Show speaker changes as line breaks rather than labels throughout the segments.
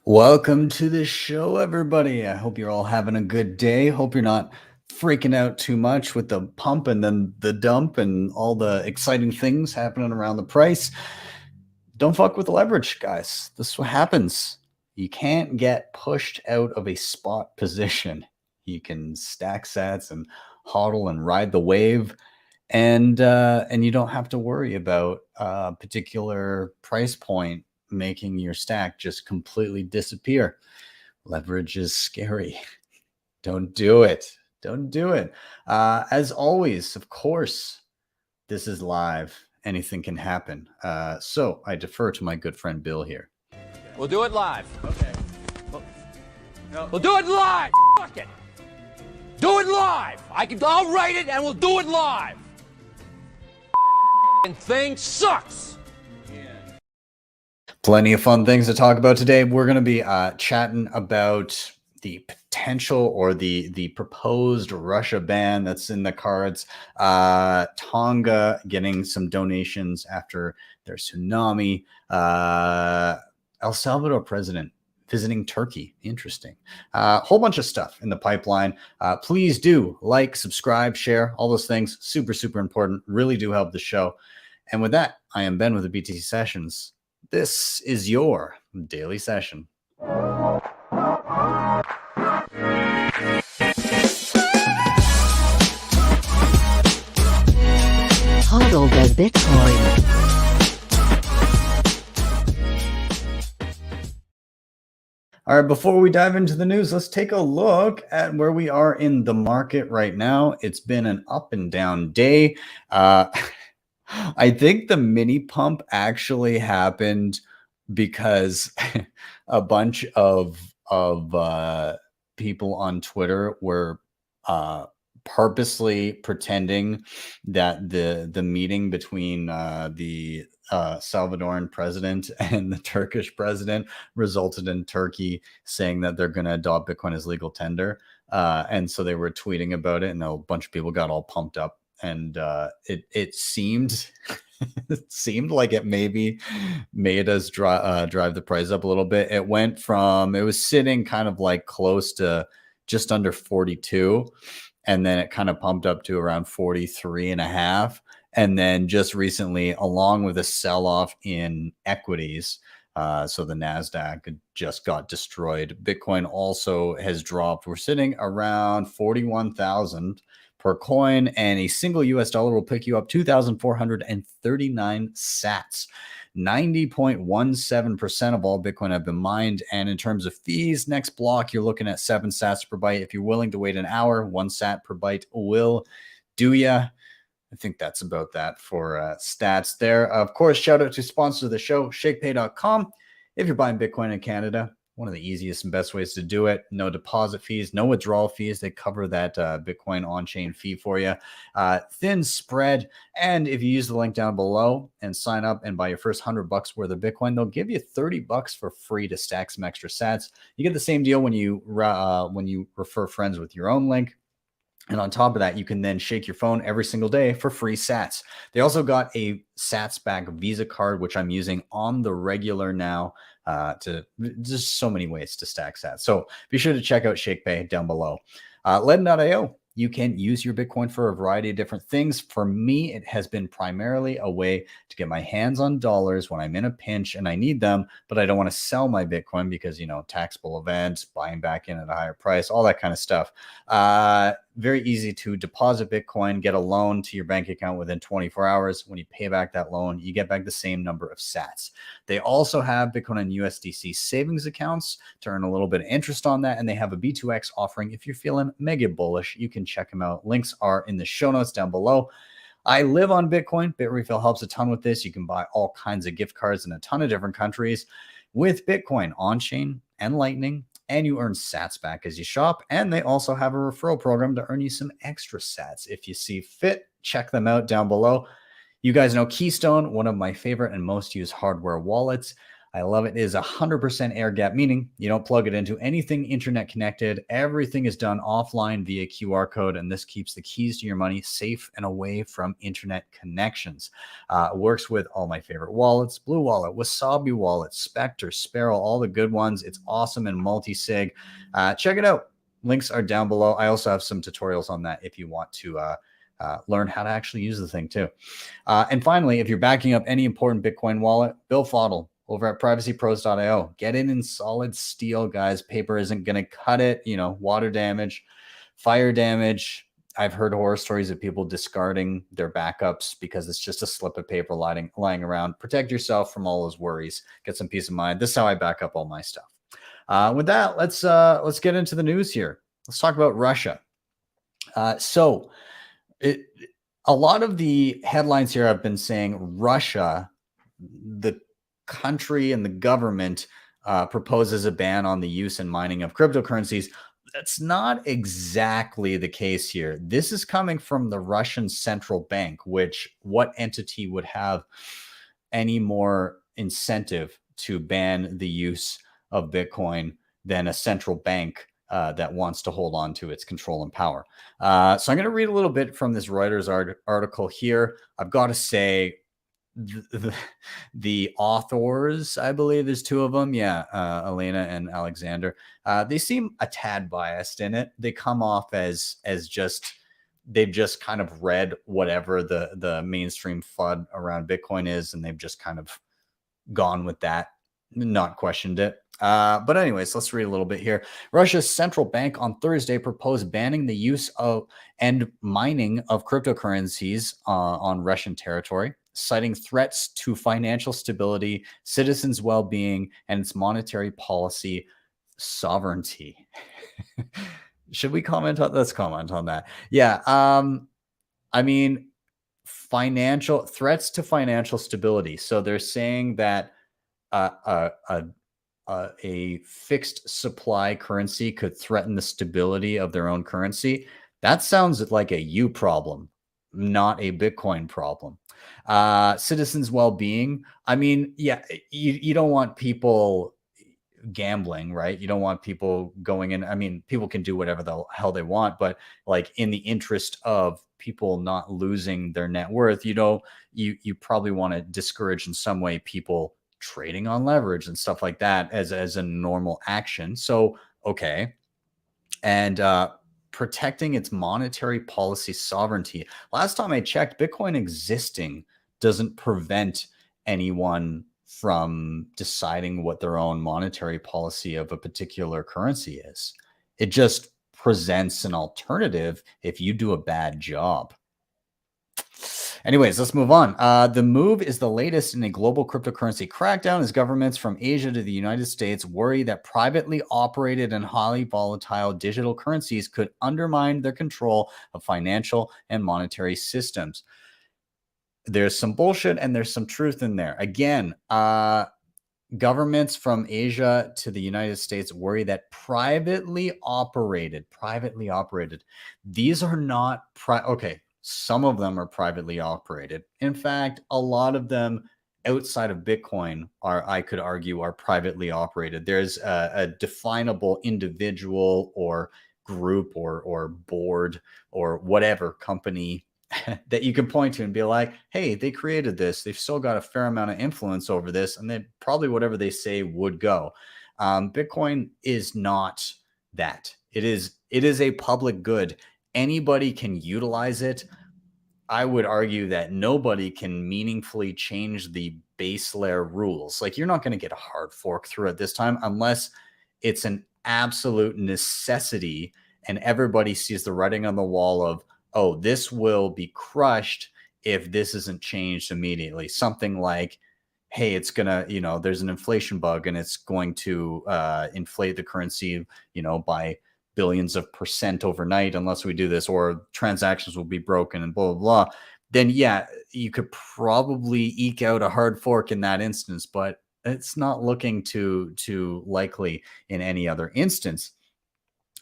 Welcome to the show, everybody. I hope you're all having a good day. Hope you're not freaking out too much with the pump and then the dump and all the exciting things happening around the price. Don't fuck with leverage, guys. This is what happens. You can't get pushed out of a spot position. You can stack sats and hodl and ride the wave, and you don't have to worry about a particular price point making your stack just completely disappear. Leverage is scary. Don't do it. Don't do it. As always, of course, this is live. Anything can happen. So I defer to my good friend Bill here.
We'll do it live.
Okay. No.
We'll do it live. Fuck it. Do it live. I'll write it and we'll do it live. And thing sucks.
Plenty of fun things to talk about today. We're going to be chatting about the potential or the proposed Russia ban that's in the cards. Tonga getting some donations after their tsunami. El Salvador president visiting Turkey. Interesting. A whole bunch of stuff in the pipeline. Please do like, subscribe, share, all those things. Super, super important. Really do help the show. And with that, I am Ben with the BTC Sessions. This is your daily session.
HODL the Bitcoin.
All right, before we dive into the news, let's take a look at where we are in the market right now. It's been an up and down day. I think the mini pump actually happened because a bunch of people on Twitter were purposely pretending that the meeting between the Salvadoran president and the Turkish president resulted in Turkey saying that they're going to adopt Bitcoin as legal tender. And so they were tweeting about it, and a bunch of people got all pumped up. And it seemed it seemed like it maybe made us drive the price up a little bit. It went from, it was sitting kind of like close to just under 42, and then it kind of pumped up to around 43 and a half. And then just recently, along with a sell-off in equities, so the NASDAQ just got destroyed. Bitcoin also has dropped. We're sitting around 41,000 per coin, and a single US dollar will pick you up 2,439 sats. 90.17% of all Bitcoin have been mined. And in terms of fees, next block, you're looking at 7 sats per byte. If you're willing to wait an hour, 1 sat per byte will do ya. I think that's about that for stats there. Of course, shout out to sponsor of the show, Shakepay.com. If you're buying Bitcoin in Canada, one of the easiest and best ways to do it. No deposit fees, no withdrawal fees. They cover that Bitcoin on-chain fee for you. Thin spread. And if you use the link down below and sign up and buy your first $100 worth of Bitcoin, they'll give you $30 for free to stack some extra sats. You get the same deal when you refer friends with your own link. And on top of that, you can then shake your phone every single day for free sats. They also got a sats back Visa card, which I'm using on the regular now. Just so many ways to stack sats. So be sure to check out Shakepay down below. LEDN.io. You can use your Bitcoin for a variety of different things. For me, it has been primarily a way to get my hands on dollars when I'm in a pinch and I need them, but I don't want to sell my Bitcoin because, taxable events, buying back in at a higher price, all that kind of stuff. Very easy to deposit Bitcoin, get a loan to your bank account within 24 hours. When you pay back that loan, you get back the same number of sats. They also have Bitcoin and USDC savings accounts to earn a little bit of interest on that. And they have a B2X offering. If you're feeling mega bullish, you can check them out. Links are in the show notes down below. I live on Bitcoin. Bitrefill helps a ton with this. You can buy all kinds of gift cards in a ton of different countries with Bitcoin on-chain and Lightning. And you earn sats back as you shop. And they also have a referral program to earn you some extra sats. If you see fit, check them out down below. You guys know Keystone, one of my favorite and most used hardware wallets. I love it. It is 100% air gap, meaning you don't plug it into anything internet connected. Everything is done offline via QR code, and this keeps the keys to your money safe and away from internet connections. It works with all my favorite wallets: Blue Wallet, Wasabi Wallet, Spectre, Sparrow, all the good ones. It's awesome and multi-sig. Check it out. Links are down below. I also have some tutorials on that if you want to learn how to actually use the thing too. And finally, if you're backing up any important Bitcoin wallet, BillFodl over at privacypros.io. Get it in solid steel, guys. Paper isn't going to cut it. You know, water damage, fire damage. I've heard horror stories of people discarding their backups because it's just a slip of paper lying around. Protect yourself from all those worries. Get some peace of mind. This is how I back up all my stuff. With that, let's get into the news here. Let's talk about Russia. A lot of the headlines here have been saying Russia, the country and the government, proposes a ban on the use and mining of cryptocurrencies. That's not exactly the case here. This is coming from the Russian central bank, which what entity would have any more incentive to ban the use of Bitcoin than a central bank that wants to hold on to its control and power. So I'm going to read a little bit from this Reuters article here. I've got to say, the authors, I believe there's two of them. Yeah, Elena and Alexander. They seem a tad biased in it. They come off as just they've just kind of read whatever the mainstream FUD around Bitcoin is, and they've just kind of gone with that, not questioned it. But anyways, let's read a little bit here. Russia's central bank on Thursday proposed banning the use of and mining of cryptocurrencies on Russian territory, citing threats to financial stability, citizens' well-being, and its monetary policy sovereignty. Should we comment on? Let's comment on that. Yeah. I mean, financial threats to financial stability. So they're saying that a fixed supply currency could threaten the stability of their own currency. That sounds like a you problem, not a Bitcoin problem. Citizens' well-being. I mean, yeah, you don't want people gambling, right? You don't want people going in. I mean, people can do whatever the hell they want, but like in the interest of people not losing their net worth, you probably want to discourage in some way people trading on leverage and stuff like that as a normal action. So, okay. And protecting its monetary policy sovereignty. Last time I checked, Bitcoin existing doesn't prevent anyone from deciding what their own monetary policy of a particular currency is. It just presents an alternative if you do a bad job. Anyways, let's move on. The move is the latest in a global cryptocurrency crackdown as governments from Asia to the United States worry that privately operated and highly volatile digital currencies could undermine their control of financial and monetary systems. There's some bullshit and there's some truth in there. Again, governments from Asia to the United States worry that privately operated, these are not, okay, some of them are privately operated. In fact, a lot of them outside of Bitcoin I could argue, are privately operated. There's a definable individual or group or board or whatever company that you can point to and be like, hey, they created this. They've still got a fair amount of influence over this, and then probably whatever they say would go. Bitcoin is not that. It is a public good. Anybody can utilize it. I would argue that nobody can meaningfully change the base layer rules. Like, you're not going to get a hard fork through it this time unless it's an absolute necessity and everybody sees the writing on the wall of, oh, this will be crushed if this isn't changed immediately. Something like, hey, it's going to, there's an inflation bug and it's going to inflate the currency, by billions of % overnight unless we do this, or transactions will be broken and blah, blah, blah. Then, yeah, you could probably eke out a hard fork in that instance, but it's not looking too likely in any other instance.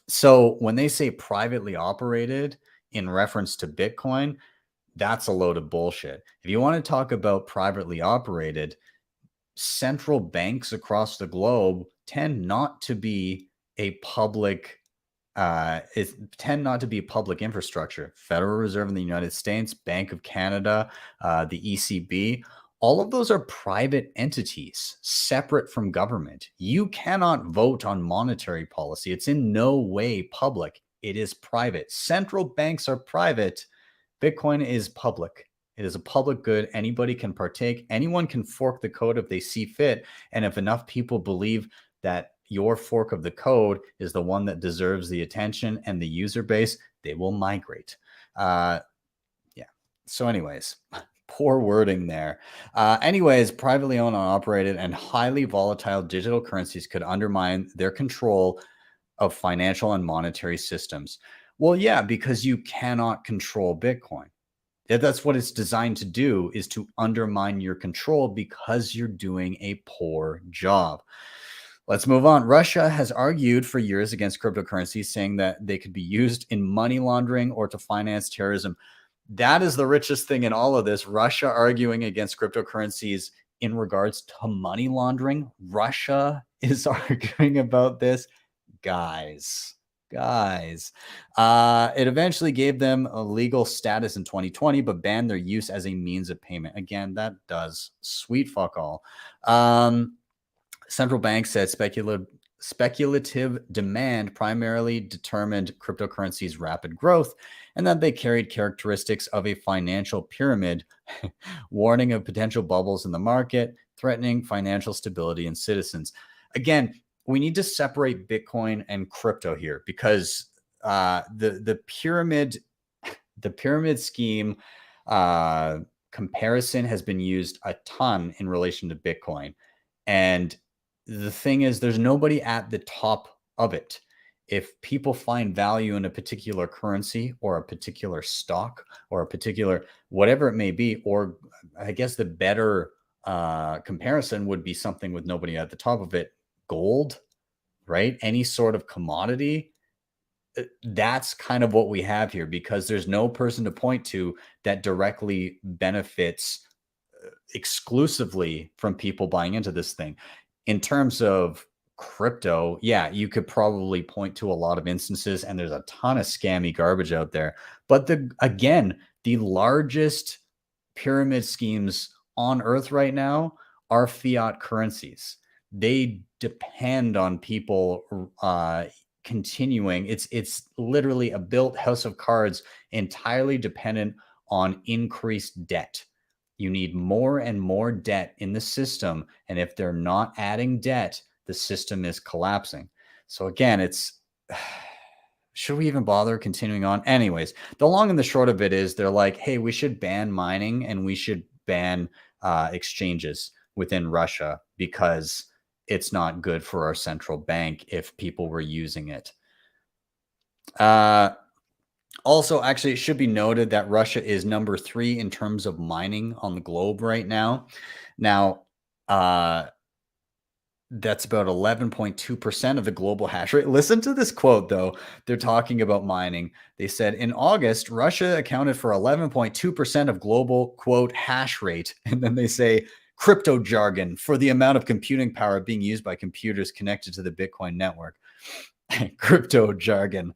So when they say privately operated in reference to Bitcoin, that's a load of bullshit. If you want to talk about privately operated, central banks across the globe tend not to be a public infrastructure. Federal Reserve in the United States, Bank of Canada, the ECB, all of those are private entities separate from government. You cannot vote on monetary policy. It's in no way public. It is private. Central banks are private. Bitcoin is public. It is a public good. Anybody can partake. Anyone can fork the code if they see fit. And if enough people believe that your fork of the code is the one that deserves the attention and the user base, they will migrate. Yeah. So anyways, poor wording there. Anyways, privately owned, unoperated, and highly volatile digital currencies could undermine their control of financial and monetary systems. Well, yeah, because you cannot control Bitcoin. That's what it's designed to do, is to undermine your control because you're doing a poor job. Let's move on. Russia has argued for years against cryptocurrencies, saying that they could be used in money laundering or to finance terrorism. That is the richest thing in all of this. Russia arguing against cryptocurrencies in regards to money laundering. Russia is arguing about this. Guys. It eventually gave them a legal status in 2020, but banned their use as a means of payment. Again, that does sweet fuck all. Central banks said speculative demand primarily determined cryptocurrencies' rapid growth, and that they carried characteristics of a financial pyramid, warning of potential bubbles in the market, threatening financial stability and citizens. Again, we need to separate Bitcoin and crypto here, because the pyramid scheme comparison has been used a ton in relation to Bitcoin. And the thing is, there's nobody at the top of it. If people find value in a particular currency or a particular stock or a particular whatever it may be, or I guess the better comparison would be something with nobody at the top of it, gold, right? Any sort of commodity. That's kind of what we have here, because there's no person to point to that directly benefits exclusively from people buying into this thing. In terms of crypto, yeah, you could probably point to a lot of instances, and there's a ton of scammy garbage out there. But the largest pyramid schemes on earth right now are fiat currencies. They depend on people continuing. It's literally a built house of cards, entirely dependent on increased debt. You need more and more debt in the system. And if they're not adding debt, the system is collapsing. So again, should we even bother continuing on? Anyways, the long and the short of it is they're like, hey, we should ban mining and we should ban exchanges within Russia, because it's not good for our central bank if people were using it. Also, actually, it should be noted that Russia is number 3 in terms of mining on the globe right now. Now, that's about 11.2% of the global hash rate. Listen to this quote, though. They're talking about mining. They said, in August, Russia accounted for 11.2% of global, quote, hash rate. And then they say, crypto jargon for the amount of computing power being used by computers connected to the Bitcoin network. Crypto jargon.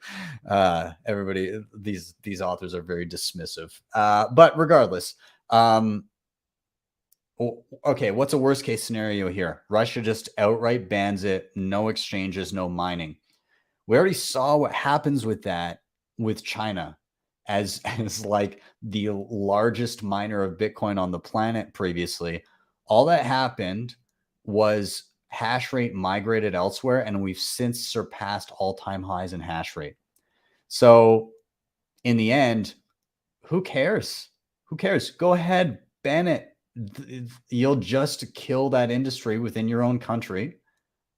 Everybody, these authors are very dismissive. But regardless, okay, what's a worst case scenario here? Russia just outright bans it. No exchanges, no mining. We already saw what happens with that with China as like the largest miner of Bitcoin on the planet previously. All that happened was hash rate migrated elsewhere, and we've since surpassed all-time highs in hash rate. So in the end, who cares? Who cares? Go ahead, ban it. You'll just kill that industry within your own country.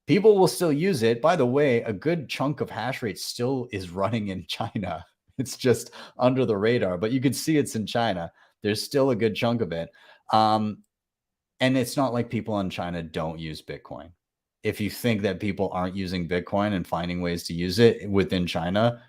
People will still use it. By the way, a good chunk of hash rate still is running in China. It's just under the radar, but you can see it's in China. There's still a good chunk of it. And it's not like people in China don't use Bitcoin. If you think that people aren't using Bitcoin and finding ways to use it within China,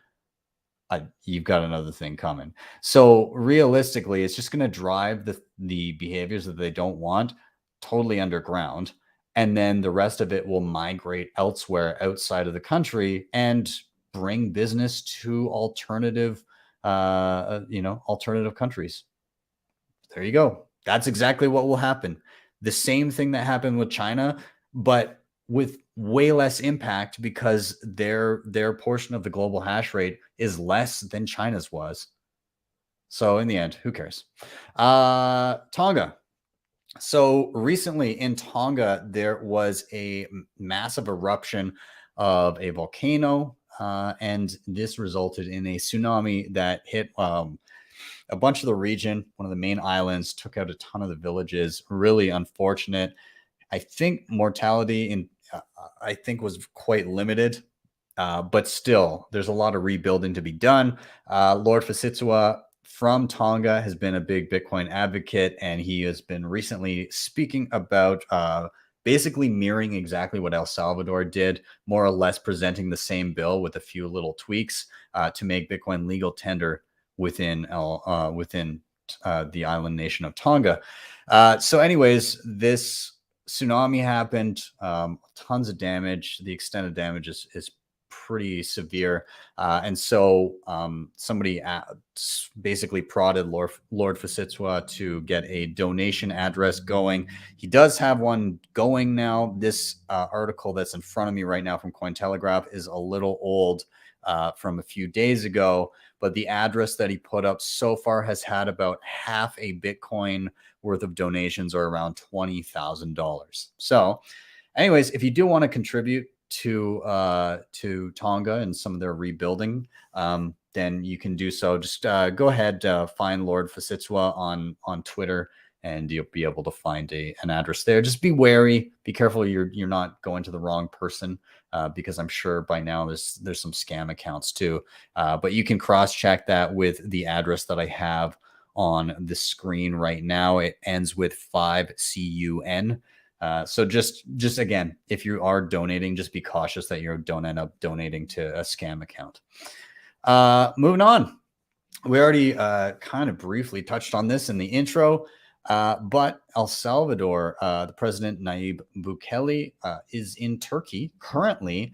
you've got another thing coming. So realistically, it's just going to drive the behaviors that they don't want. totally underground, and then the rest of it will migrate elsewhere outside of the country and bring business to alternative, alternative countries. There you go. That's exactly what will happen. The same thing that happened with China, but with way less impact because their portion of the global hash rate is less than China's was. So in the end, who cares? Tonga. So recently in Tonga, there was a massive eruption of a volcano, and this resulted in a tsunami that hit a bunch of the region, one of the main islands, took out a ton of the villages. Really unfortunate. I think mortality I think was quite limited, but still, there's a lot of rebuilding to be done. Lord Fasitsua from Tonga has been a big Bitcoin advocate, and he has been recently speaking about basically mirroring exactly what El Salvador did, more or less presenting the same bill with a few little tweaks to make Bitcoin legal tender within the island nation of Tonga. So anyways, this tsunami happened, tons of damage. The extent of damage is pretty severe. And so somebody basically prodded Lord Fasitsua to get a donation address going. He does have one going now. This article that's in front of me right now from Cointelegraph is a little old, from a few days ago, but the address that he put up so far has had about half a Bitcoin worth of donations, or around $20,000. So anyways, if you do want to contribute to Tonga and some of their rebuilding, then you can do so. Just go ahead, find Lord Fasitsua on Twitter, and you'll be able to find an address there. Just be wary, be careful you're not going to the wrong person, because I'm sure by now there's some scam accounts too. But you can cross-check that with the address that I have on the screen right now. It ends with 5CUN. So just again, if you are donating, just be cautious that you don't end up donating to a scam account. Moving on. We already kind of briefly touched on this in the intro, but El Salvador, the president Nayib Bukele is in Turkey currently.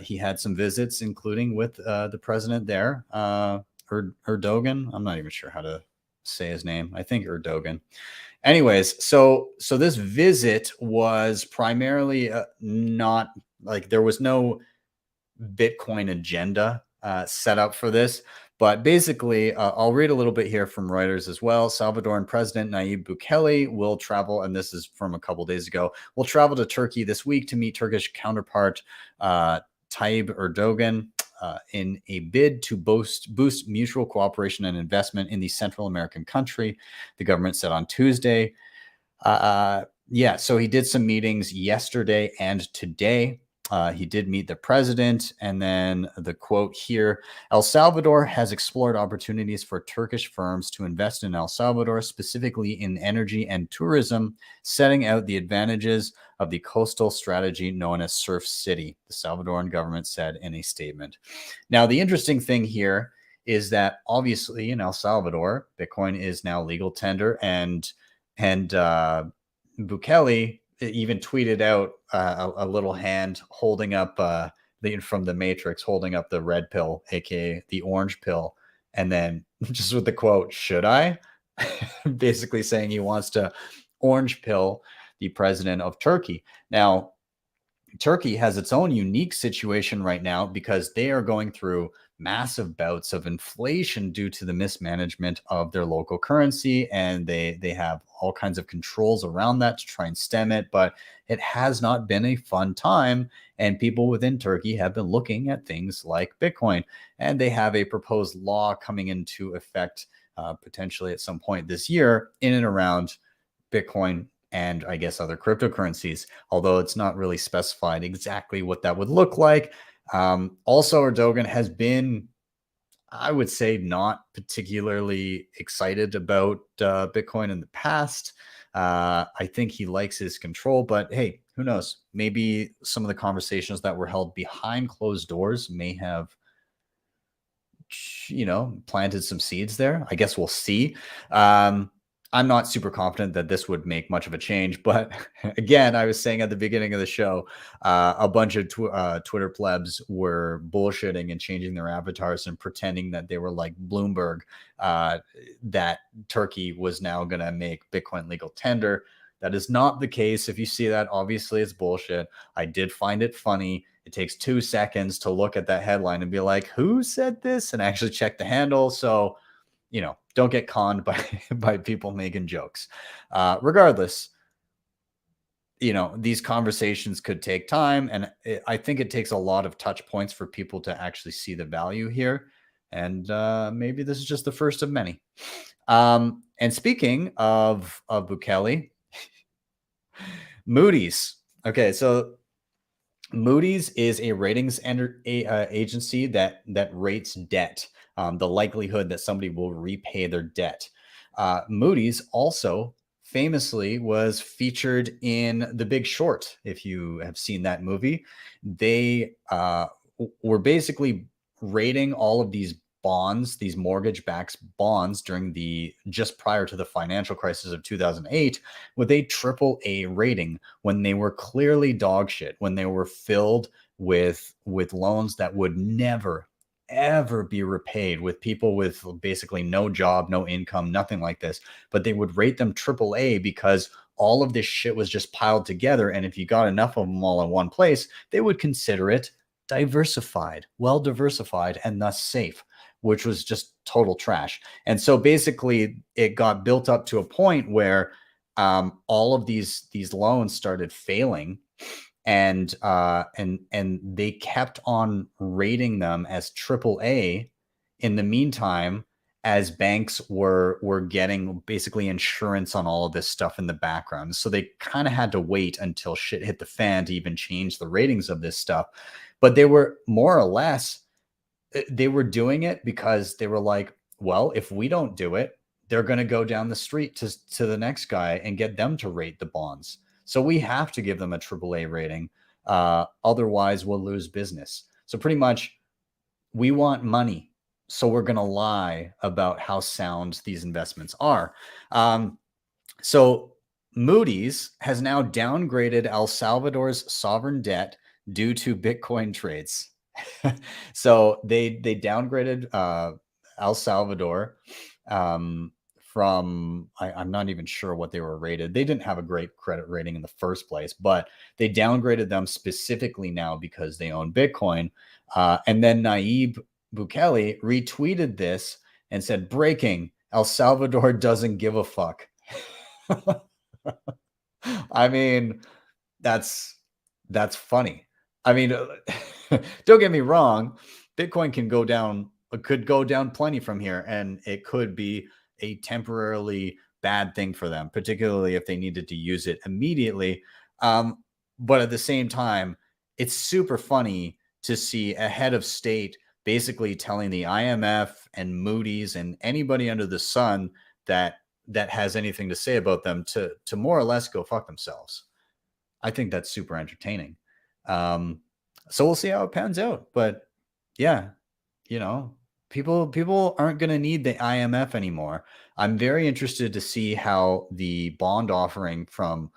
He had some visits, including with the president there, Erdogan. I'm not even sure how to say his name. I think Erdogan. Anyways, so this visit was primarily not like, there was no Bitcoin agenda set up for this. But basically, I'll read a little bit here from Reuters as well. Salvadoran President Nayib Bukele will travel, and this is from a couple days ago, will travel to Turkey this week to meet Turkish counterpart Tayyip Erdogan in a bid to boost mutual cooperation and investment in the Central American country, the government said on Tuesday. Yeah, so he did some meetings yesterday and today. He did meet the president, and then the quote here: El Salvador has explored opportunities for Turkish firms to invest in El Salvador, specifically in energy and tourism, setting out the advantages of the coastal strategy known as Surf City, the Salvadoran government said in a statement. Now, the interesting thing here is that obviously in El Salvador, Bitcoin is now legal tender, and Bukele even tweeted out a little hand holding up from the Matrix, holding up the red pill, aka the orange pill, and then just with the quote, "Should I?" basically saying he wants to orange pill the president of Turkey. Now, Turkey has its own unique situation right now because they are going through massive bouts of inflation due to the mismanagement of their local currency, and they have all kinds of controls around that to try and stem it, but it has not been a fun time, and people within Turkey have been looking at things like Bitcoin, and they have a proposed law coming into effect potentially at some point this year in and around Bitcoin and I guess other cryptocurrencies, although it's not really specified exactly what that would look like. Also, Erdogan has been, I would say, not particularly excited about Bitcoin in the past. I think he likes his control, but hey, who knows? Maybe some of the conversations that were held behind closed doors may have, planted some seeds there. I guess we'll see. I'm not super confident that this would make much of a change, but again, I was saying at the beginning of the show, a bunch of Twitter plebs were bullshitting and changing their avatars and pretending that they were like Bloomberg, that Turkey was now going to make Bitcoin legal tender. That is not the case. If you see that, obviously it's bullshit. I did find it funny. It takes 2 seconds to look at that headline and be like, who said this? And actually check the handle. So, you know, don't get conned by people making jokes. Regardless, you know, these conversations could take time, and I think it takes a lot of touch points for people to actually see the value here. And maybe this is just the first of many. And speaking of Bukele, Moody's. Okay, so Moody's is a ratings agency that rates debt, the likelihood that somebody will repay their debt. Moody's also famously was featured in The Big Short. If you have seen that movie, they were basically rating all of these bonds, these mortgage-backed bonds during just prior to the financial crisis of 2008 with a AAA rating when they were clearly dog shit, when they were filled with loans that would never ever be repaid, with people with basically no job, no income, nothing like this, but they would rate them AAA because all of this shit was just piled together, and if you got enough of them all in one place, they would consider it diversified, well diversified, and thus safe, which was just total trash. And so basically it got built up to a point where all of these loans started failing, and they kept on rating them as AAA in the meantime, as banks were getting basically insurance on all of this stuff in the background. So they kind of had to wait until shit hit the fan to even change the ratings of this stuff. But they were more or less, they were doing it because they were like, well, if we don't do it, they're going to go down the street to the next guy and get them to rate the bonds. So we have to give them a AAA rating. Otherwise, we'll lose business. So pretty much, we want money, so we're going to lie about how sound these investments are. So Moody's has now downgraded El Salvador's sovereign debt due to Bitcoin trades. So they downgraded El Salvador from, I'm not even sure what they were rated. They didn't have a great credit rating in the first place, but they downgraded them specifically now because they own Bitcoin. And then Nayib Bukele retweeted this and said, breaking, El Salvador doesn't give a fuck. I mean, that's funny. I mean, don't get me wrong, Bitcoin could go down plenty from here, and it could be a temporarily bad thing for them, particularly if they needed to use it immediately. But at the same time, it's super funny to see a head of state basically telling the IMF and Moody's and anybody under the sun that has anything to say about them to more or less go fuck themselves. I think that's super entertaining. So we'll see how it pans out. But yeah, you know, people aren't going to need the IMF anymore. I'm very interested to see how the bond offering from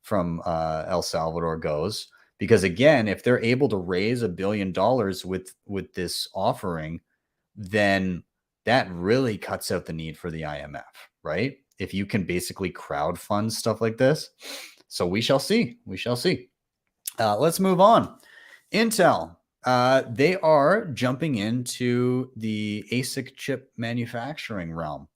El Salvador goes, because again, if they're able to raise $1 billion with this offering, then that really cuts out the need for the IMF, right? If you can basically crowdfund stuff like this. So we shall see. We shall see. Let's move on. Intel. They are jumping into the ASIC chip manufacturing realm.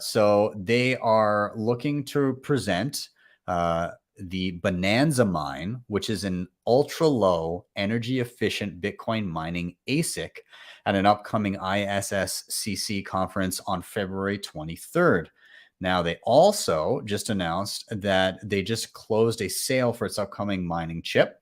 So they are looking to present the Bonanza Mine, which is an ultra-low energy efficient Bitcoin mining ASIC, at an upcoming ISSCC conference on February 23rd. Now, they also just announced that they just closed a sale for its upcoming mining chip.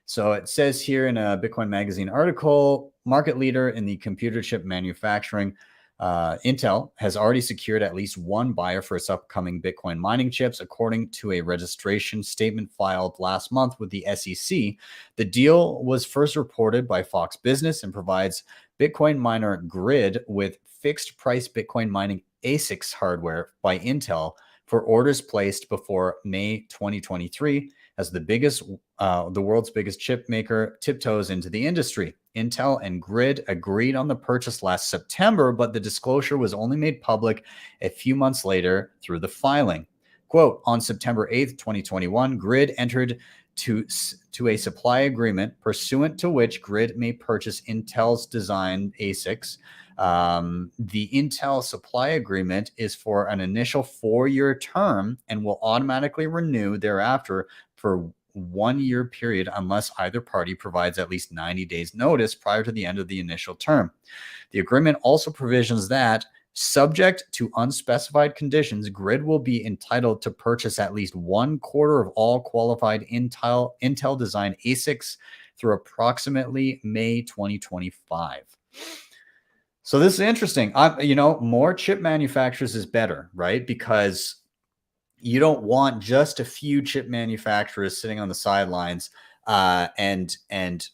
So it says here in a Bitcoin Magazine article, market leader in the computer chip manufacturing, Intel has already secured at least one buyer for its upcoming Bitcoin mining chips, according to a registration statement filed last month with the SEC. The deal was first reported by Fox Business and provides Bitcoin miner Grid with fixed price Bitcoin mining ASICs hardware by Intel for orders placed before May 2023 as the world's biggest chip maker tiptoes into the industry. Intel and Grid agreed on the purchase last September, but the disclosure was only made public a few months later through the filing. Quote, on September 8th, 2021, Grid entered to a supply agreement pursuant to which Grid may purchase Intel's designed ASICs. The Intel supply agreement is for an initial 4-year term and will automatically renew thereafter for 1-year period unless either party provides at least 90 days notice prior to the end of the initial term. The agreement also provisions that, subject to unspecified conditions, Grid will be entitled to purchase at least 1/4 of all qualified Intel designed ASICs through approximately May 2025. So this is interesting. More chip manufacturers is better, right? Because you don't want just a few chip manufacturers sitting on the sidelines and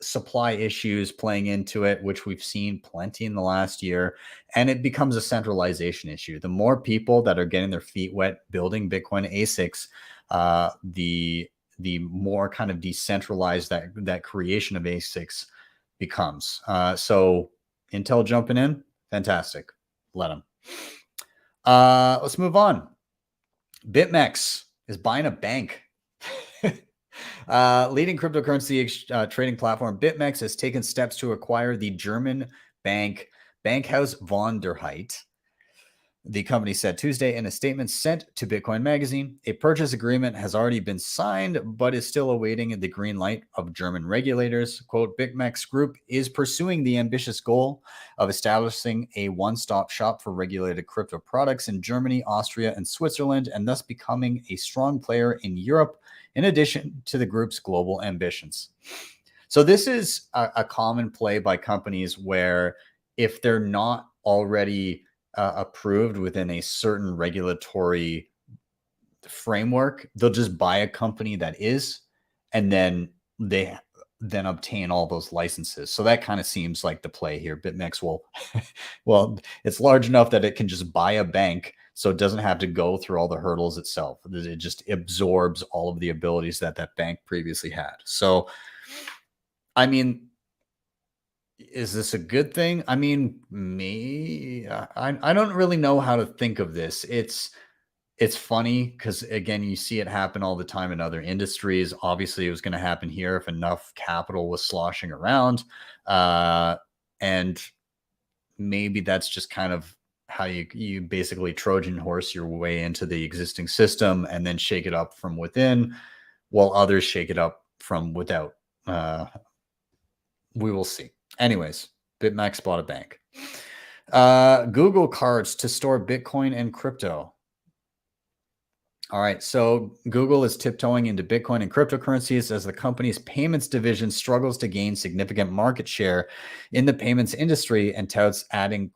supply issues playing into it, which we've seen plenty in the last year, and it becomes a centralization issue. The more people that are getting their feet wet building Bitcoin ASICs, the more kind of decentralized that creation of ASICs becomes. So Intel jumping in, fantastic. Let them. Let's move on. Bitmex is buying a bank. Leading cryptocurrency trading platform Bitmex has taken steps to acquire the German bank Bankhaus von der Heid. The company said Tuesday in a statement sent to Bitcoin Magazine. A purchase agreement has already been signed, but is still awaiting the green light of German regulators. Quote, Bitmex Group is pursuing the ambitious goal of establishing a one-stop shop for regulated crypto products in Germany, Austria, and Switzerland, and thus becoming a strong player in Europe, in addition to the group's global ambitions. So this is a common play by companies where if they're not already approved within a certain regulatory framework, they'll just buy a company that is, and then they then obtain all those licenses. So that kind of seems like the play here. Bitmex will, well, it's large enough that it can just buy a bank, so it doesn't have to go through all the hurdles itself. It just absorbs all of the abilities that that bank previously had. So, I mean, is this a good thing? I mean, I don't really know how to think of this. It's funny because, again, you see it happen all the time in other industries. Obviously, it was going to happen here if enough capital was sloshing around. And maybe that's just kind of how you basically Trojan horse your way into the existing system and then shake it up from within, while others shake it up from without. We will see. Anyways, Bitmex bought a bank. Google cards to store Bitcoin and crypto. All right, so Google is tiptoeing into Bitcoin and cryptocurrencies as the company's payments division struggles to gain significant market share in the payments industry and touts adding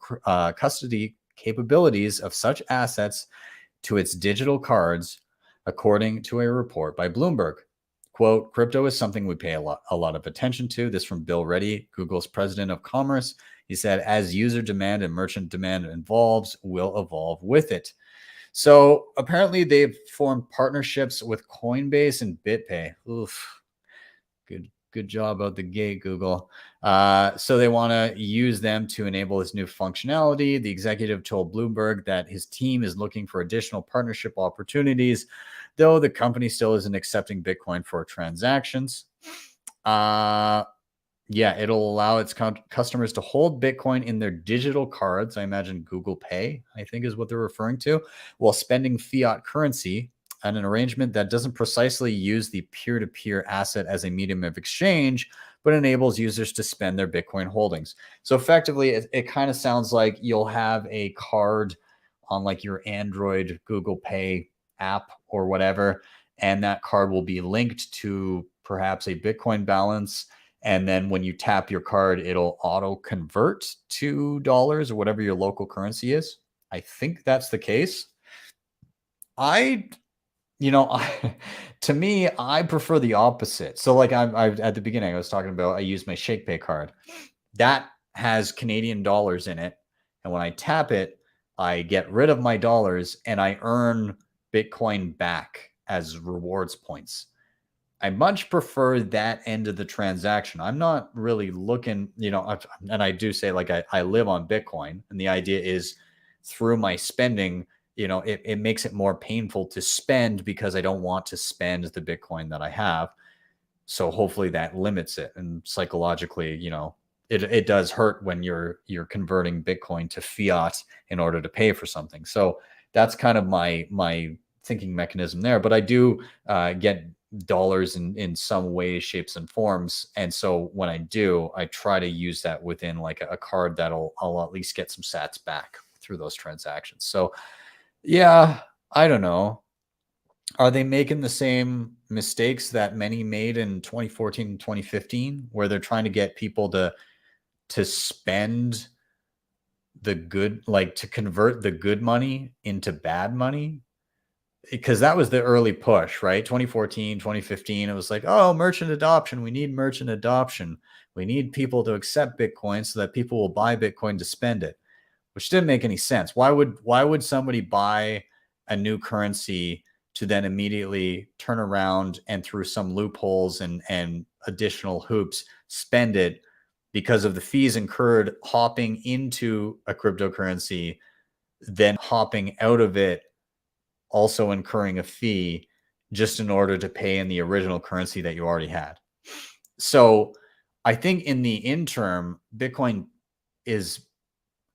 custody capabilities of such assets to its digital cards, according to a report by Bloomberg. Quote, crypto is something we pay a lot of attention to. This from Bill Reddy, Google's president of commerce. He said, as user demand and merchant demand evolves, we'll evolve with it. So apparently they've formed partnerships with Coinbase and BitPay. Oof, good job out the gate, Google. So they want to use them to enable this new functionality. The executive told Bloomberg that his team is looking for additional partnership opportunities, though the company still isn't accepting Bitcoin for transactions. Yeah, it'll allow its customers to hold Bitcoin in their digital cards. I imagine Google Pay, I think is what they're referring to, while spending fiat currency, and an arrangement that doesn't precisely use the peer-to-peer asset as a medium of exchange, but enables users to spend their Bitcoin holdings. So effectively, it kind of sounds like you'll have a card on like your Android Google Pay app or whatever, and that card will be linked to perhaps a Bitcoin balance. And then when you tap your card, it'll auto convert to dollars or whatever your local currency is. I think that's the case. To me, I prefer the opposite. So like I at the beginning, I was talking about, I use my Shakepay card. That has Canadian dollars in it. And when I tap it, I get rid of my dollars and I earn Bitcoin back as rewards points. I much prefer that end of the transaction. I'm not really looking, and I do say like I live on Bitcoin, and the idea is through my spending, it makes it more painful to spend because I don't want to spend the Bitcoin that I have. So hopefully that limits it. And psychologically, it does hurt when you're converting Bitcoin to fiat in order to pay for something. So that's kind of my thinking mechanism there. But I do get dollars in some ways, shapes, and forms. And so when I do, I try to use that within like a card I'll at least get some sats back through those transactions. So yeah, I don't know. Are they making the same mistakes that many made in 2014 and 2015, where they're trying to get people to spend the good, like to convert the good money into bad money? Because that was the early push, right? 2014, 2015, it was like, oh, merchant adoption. We need merchant adoption. We need people to accept Bitcoin so that people will buy Bitcoin to spend it, which didn't make any sense. Why would somebody buy a new currency to then immediately turn around and through some loopholes and additional hoops spend it because of the fees incurred hopping into a cryptocurrency, then hopping out of it, also incurring a fee just in order to pay in the original currency that you already had? So I think in the interim, Bitcoin is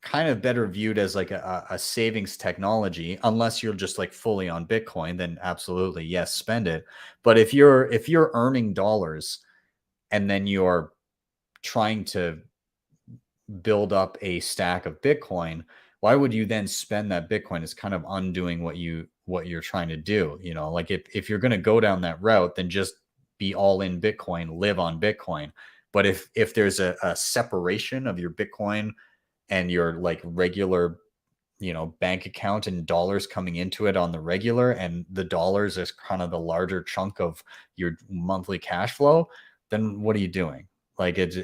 kind of better viewed as like a savings technology, unless you're just like fully on Bitcoin, then absolutely, yes, spend it. But if you're earning dollars and then you're trying to build up a stack of Bitcoin, why would you then spend that Bitcoin? It's kind of undoing what you're trying to do. Like if you're going to go down that route, then just be all in Bitcoin, live on Bitcoin. But if there's a separation of your Bitcoin and your like regular, bank account and dollars coming into it on the regular, and the dollars is kind of the larger chunk of your monthly cash flow, then what are you doing? Like it's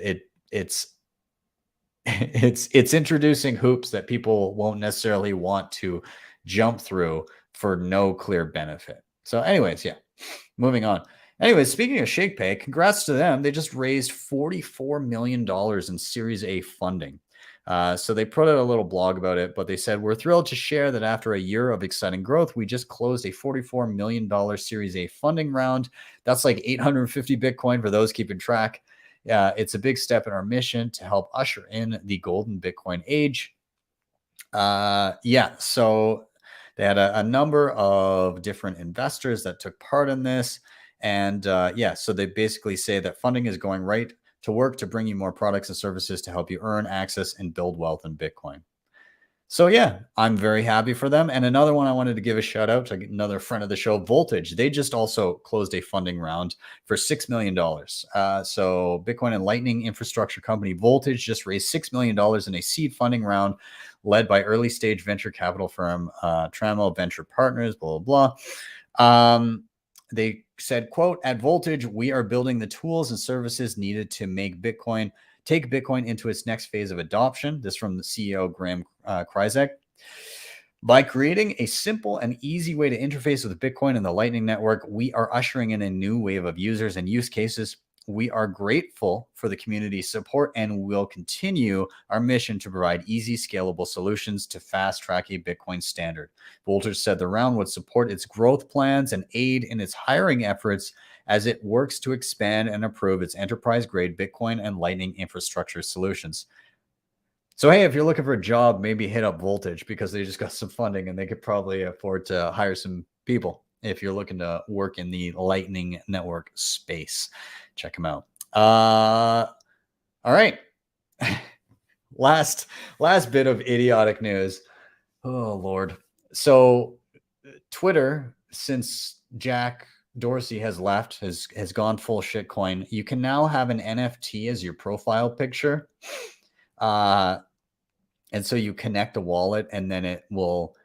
it's introducing hoops that people won't necessarily want to jump through for no clear benefit. So anyways, yeah, moving on. Anyways, speaking of Shakepay, congrats to them. They just raised $44 million in Series A funding. So they put out a little blog about it, but they said, we're thrilled to share that after a year of exciting growth, we just closed a $44 million Series A funding round. That's like 850 Bitcoin for those keeping track. It's a big step in our mission to help usher in the golden Bitcoin age. So they had a number of different investors that took part in this. And so they basically say that funding is going right to work to bring you more products and services to help you earn, access, and build wealth in Bitcoin. So yeah, I'm very happy for them. And another one I wanted to give a shout out to another friend of the show, Voltage. They just also closed a funding round for $6 million. So Bitcoin and Lightning infrastructure company Voltage just raised $6 million in a seed funding round led by early stage venture capital firm Trammell Venture Partners, blah, blah, blah. They said, quote, at Voltage, we are building the tools and services needed to take Bitcoin into its next phase of adoption. This from the CEO, Graham Kryzak. By creating a simple and easy way to interface with Bitcoin and the Lightning Network, we are ushering in a new wave of users and use cases. We are grateful for the community's support and will continue our mission to provide easy, scalable solutions to fast-track a Bitcoin standard. Voltage said the round would support its growth plans and aid in its hiring efforts as it works to expand and improve its enterprise-grade Bitcoin and Lightning infrastructure solutions. So, hey, if you're looking for a job, maybe hit up Voltage because they just got some funding and they could probably afford to hire some people if you're looking to work in the Lightning Network space. Check them out. All right. Last bit of idiotic news. Oh, Lord. So Twitter, since Jack Dorsey has left, has gone full shitcoin, you can now have an NFT as your profile picture. And so you connect a wallet and then it will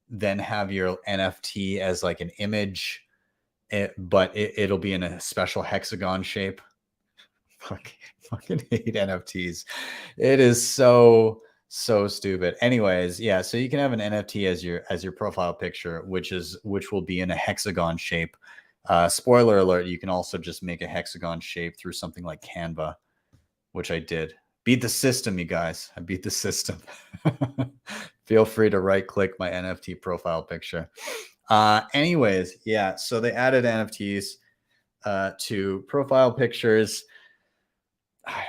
then have your NFT as like an image, but it'll be in a special hexagon shape. Fucking hate NFTs. It is so So stupid. Anyways, yeah, so you can have an NFT as your profile picture, which will be in a hexagon shape. Spoiler alert, you can also just make a hexagon shape through something like Canva, which I did. Beat the system, you guys. I beat the system. Feel free to right click my NFT profile picture. Anyways, yeah, so they added NFTs to profile pictures. I don't know.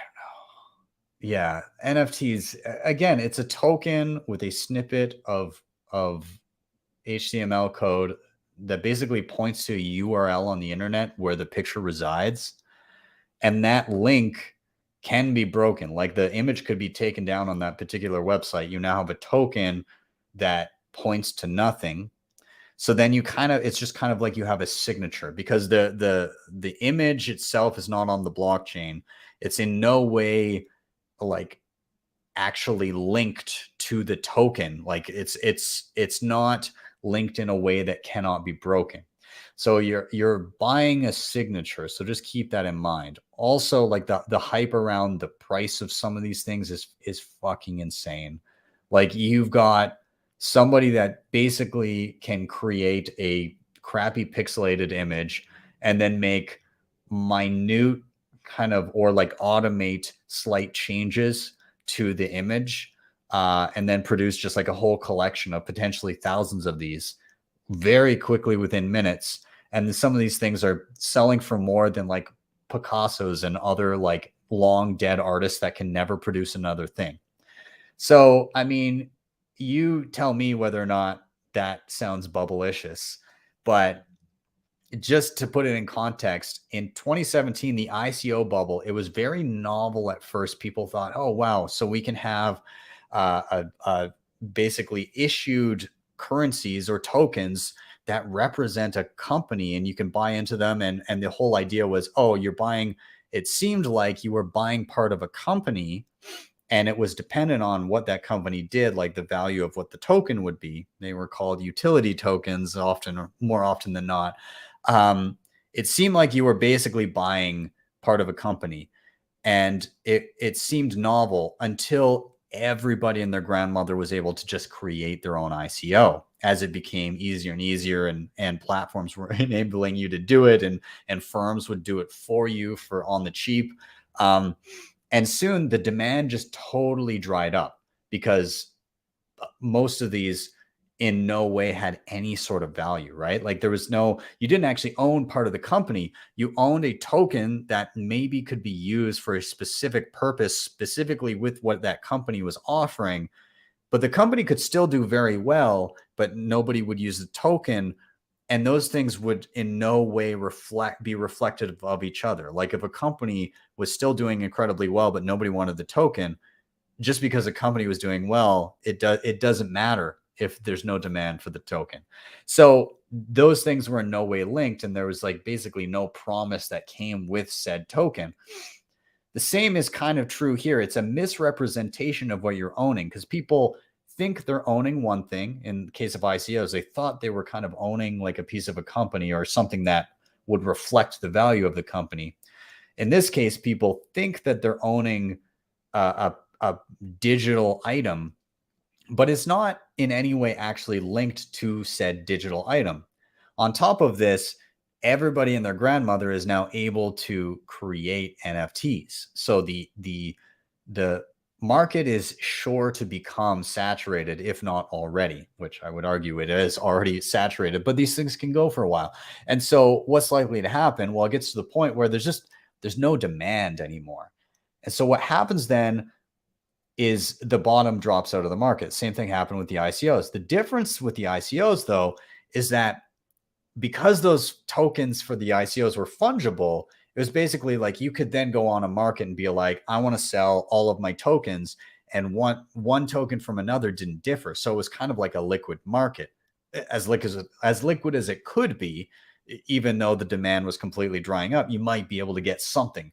Yeah, NFTs, again, it's a token with a snippet of HTML code that basically points to a URL on the internet where the picture resides. And that link can be broken. Like the image could be taken down on that particular website. You now have a token that points to nothing. So then you it's just kind of like you have a signature, because the image itself is not on the blockchain. It's in no way like actually linked to the token. Like it's not linked in a way that cannot be broken. So you're buying a signature. So just keep that in mind. Also, like the hype around the price of some of these things is fucking insane. Like you've got somebody that basically can create a crappy pixelated image and then make minute kind of, or like automate slight changes to the image, and then produce just like a whole collection of potentially thousands of these very quickly within minutes. And some of these things are selling for more than like Picasso's and other like long dead artists that can never produce another thing. So, I mean, you tell me whether or not that sounds bubblicious, but just to put it in context, in 2017, the ICO bubble, it was very novel at first. People thought, oh, wow, so we can have basically issued currencies or tokens that represent a company and you can buy into them. And the whole idea was, oh, you're buying, it seemed like you were buying part of a company, and it was dependent on what that company did, like the value of what the token would be. They were called utility tokens often, or more often than not. It seemed like you were basically buying part of a company, and it seemed novel until everybody and their grandmother was able to just create their own ICO as it became easier and easier, and platforms were enabling you to do it, and firms would do it for you for on the cheap. And soon the demand just totally dried up, because most of these in no way had any sort of value, right? Like there was no, you didn't actually own part of the company. You owned a token that maybe could be used for a specific purpose, specifically with what that company was offering. But the company could still do very well, but nobody would use the token. And those things would in no way be reflective of each other. Like if a company was still doing incredibly well, but nobody wanted the token, just because a company was doing well, it doesn't matter if there's no demand for the token. So those things were in no way linked, and there was like basically no promise that came with said token. The same is kind of true here. It's a misrepresentation of what you're owning, because people think they're owning one thing. In the case of ICOs, they thought they were kind of owning like a piece of a company or something that would reflect the value of the company. In this case, people think that they're owning a digital item, but it's not in any way actually linked to said digital item. On top of this, everybody and their grandmother is now able to create NFTs. So the market is sure to become saturated, if not already, which I would argue it is already saturated, but these things can go for a while. And so what's likely to happen? Well, it gets to the point where there's no demand anymore. And so what happens then is the bottom drops out of the market. Same thing happened with the ICOs. The difference with the ICOs, though, is that because those tokens for the ICOs were fungible, it was basically like you could then go on a market and be like, I want to sell all of my tokens, and one token from another didn't differ. So it was kind of like a liquid market, as liquid as it could be. Even though the demand was completely drying up, you might be able to get something.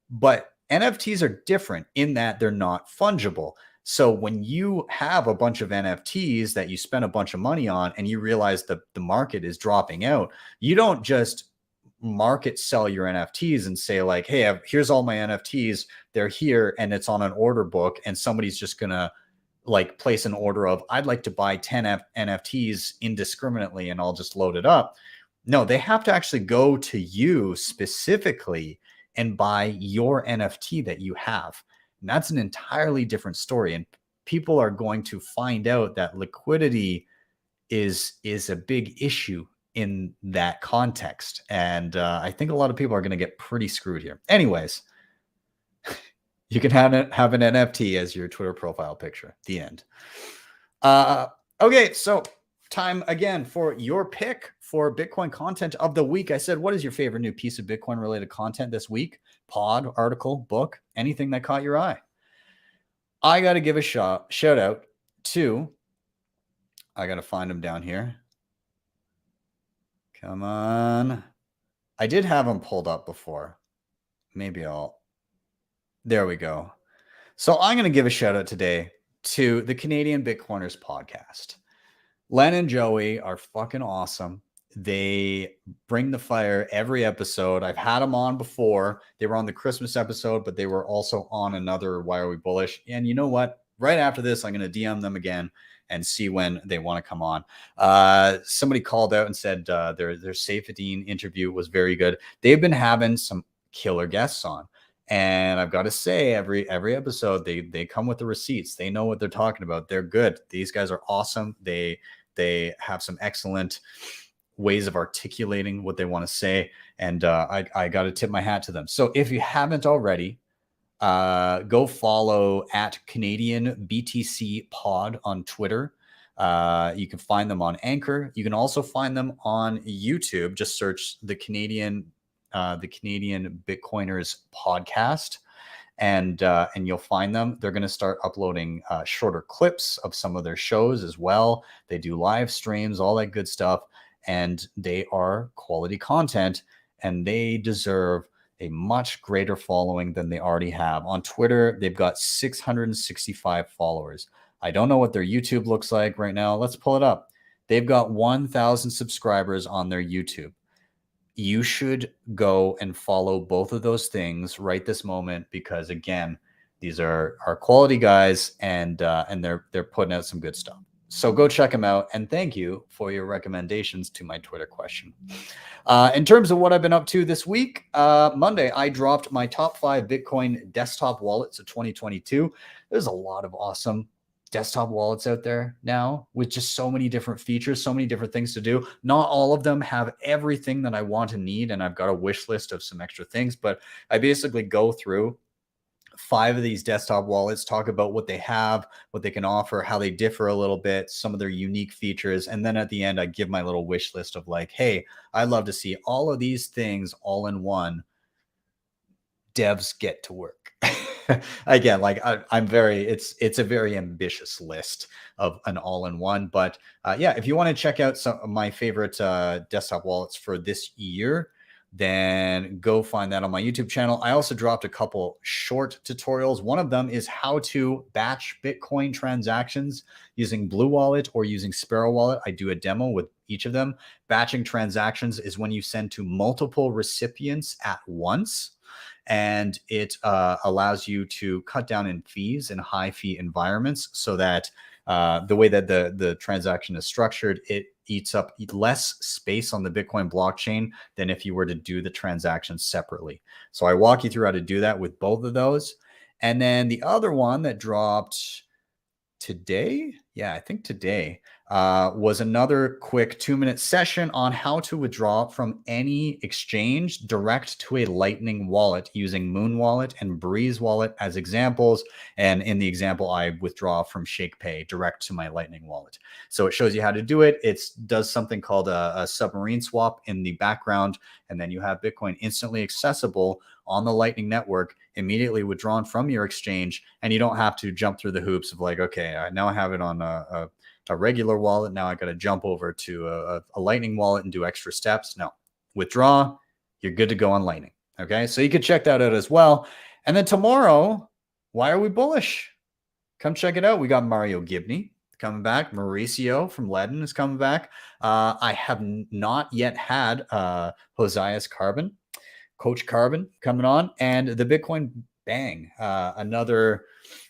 But NFTs are different in that they're not fungible. So when you have a bunch of NFTs that you spend a bunch of money on and you realize that the market is dropping out, you don't just market sell your NFTs and say like, hey, here's all my NFTs. They're here and it's on an order book, and somebody's just going to like place an order of, I'd like to buy 10 NFTs indiscriminately and I'll just load it up. No, they have to actually go to you specifically and buy your NFT that you have. And that's an entirely different story. And people are going to find out that liquidity is a big issue in that context. And I think a lot of people are going to get pretty screwed here. Anyways, you can have an NFT as your Twitter profile picture. The end. Okay, so time again for your pick for Bitcoin content of the week. I said, what is your favorite new piece of Bitcoin related content this week? Pod, article, book, anything that caught your eye. I got to give a shout out to, I got to find them down here. Come on. I did have them pulled up before. Maybe there we go. So I'm going to give a shout out today to the Canadian Bitcoiners podcast. Len and Joey are fucking awesome. They bring the fire every episode. I've had them on before. They were on the Christmas episode, but they were also on another Why Are We Bullish? And you know what? Right after this, I'm going to DM them again and see when they want to come on. Somebody called out and said their Safedine interview was very good. They've been having some killer guests on. And I've got to say, every episode, they come with the receipts. They know what they're talking about. They're good. These guys are awesome. They have some excellent ways of articulating what they want to say. And I got to tip my hat to them. So if you haven't already, go follow at Canadian BTC Pod on Twitter. You can find them on Anchor. You can also find them on YouTube. Just search the Canadian Bitcoiners podcast, and you'll find them. They're going to start uploading shorter clips of some of their shows as well. They do live streams, all that good stuff, and they are quality content, and they deserve a much greater following than they already have. On Twitter, they've got 665 followers. I don't know what their YouTube looks like right now. Let's pull it up. They've got 1,000 subscribers on their YouTube. You should go and follow both of those things right this moment, because again, these are quality guys, and they're putting out some good stuff. So go check them out, and thank you for your recommendations to my Twitter question. In terms of what I've been up to this week, Monday I dropped my top 5 Bitcoin desktop wallets of 2022. There's a lot of awesome desktop wallets out there now with just so many different features, so many different things to do. Not all of them have everything that I want and need, and I've got a wish list of some extra things, but I basically go through 5 of these desktop wallets, talk about what they have, what they can offer, how they differ a little bit, some of their unique features, and then at the end I give my little wish list of like, hey, I'd love to see all of these things all in one. Devs get to work. Again, like it's a very ambitious list of an all-in-one, but yeah, if you want to check out some of my favorite desktop wallets for this year, then go find that on my YouTube channel. I also dropped a couple short tutorials. One of them is how to batch Bitcoin transactions using Blue Wallet or using Sparrow Wallet. I do a demo with each of them. Batching transactions is when you send to multiple recipients at once, and it allows you to cut down in fees in high fee environments, so that the way that the transaction is structured, it eats up less space on the Bitcoin blockchain than if you were to do the transaction separately. So I walk you through how to do that with both of those. And then the other one that dropped today, yeah, I think today, was another quick 2-minute session on how to withdraw from any exchange direct to a Lightning wallet using Moon Wallet and Breeze Wallet as examples. And in the example, I withdraw from Shakepay direct to my Lightning wallet. So it shows you how to do it. It does something called a submarine swap in the background, and then you have Bitcoin instantly accessible on the Lightning network, immediately withdrawn from your exchange, and you don't have to jump through the hoops of like, okay, now I have it on a regular wallet. Now I got to jump over to a Lightning wallet and do extra steps. No, withdraw, you're good to go on Lightning. Okay, so you could check that out as well. And then tomorrow, Why Are We Bullish? Come check it out. We got Mario Gibney coming back. Mauricio from LEDN is coming back. I have not yet had Josias Carbon, Coach Carbon coming on, and the Bitcoin Bang, another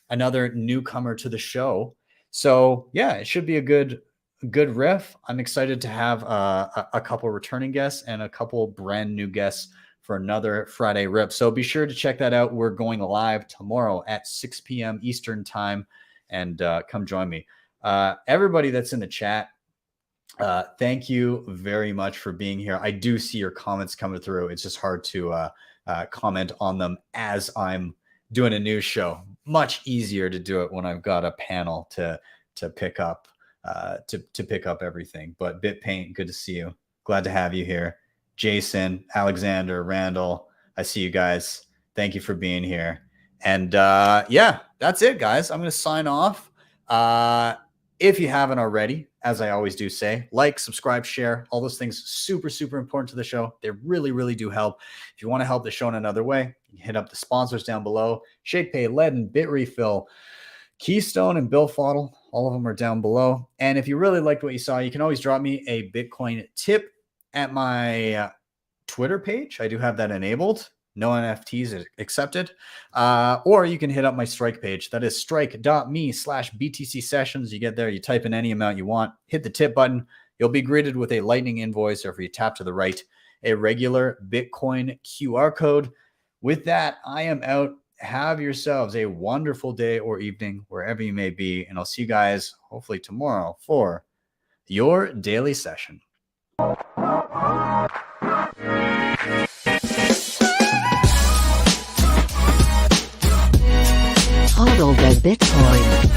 newcomer to the show. So yeah, it should be a good riff. I'm excited to have a couple returning guests and a couple brand new guests for another Friday rip. So be sure to check that out. We're going live tomorrow at 6 p.m. Eastern time, and come join me. Everybody that's in the chat, thank you very much for being here. I do see your comments coming through. It's just hard to comment on them as I'm doing a news show. Much easier to do it when I've got a panel to pick up to pick up everything. But BitPaint, good to see you. Glad to have you here. Jason, Alexander, Randall, I see you guys. Thank you for being here. And yeah, that's it, guys. I'm going to sign off. If you haven't already, as I always do say, like, subscribe, share, all those things, super, super important to the show. They really, really do help. If you want to help the show in another way, you can hit up the sponsors down below. Shakepay, LEDN, Bitrefill, Keystone, and BillFodl. All of them are down below. And if you really liked what you saw, you can always drop me a Bitcoin tip at my Twitter page. I do have that enabled. No NFTs accepted. Or you can hit up my Strike page. That is strike.me/BTC sessions. You get there, you type in any amount you want, hit the tip button. You'll be greeted with a Lightning invoice, or if you tap to the right, a regular Bitcoin QR code. With that, I am out. Have yourselves a wonderful day or evening, wherever you may be. And I'll see you guys hopefully tomorrow for your daily session.
HODL the Bitcoin.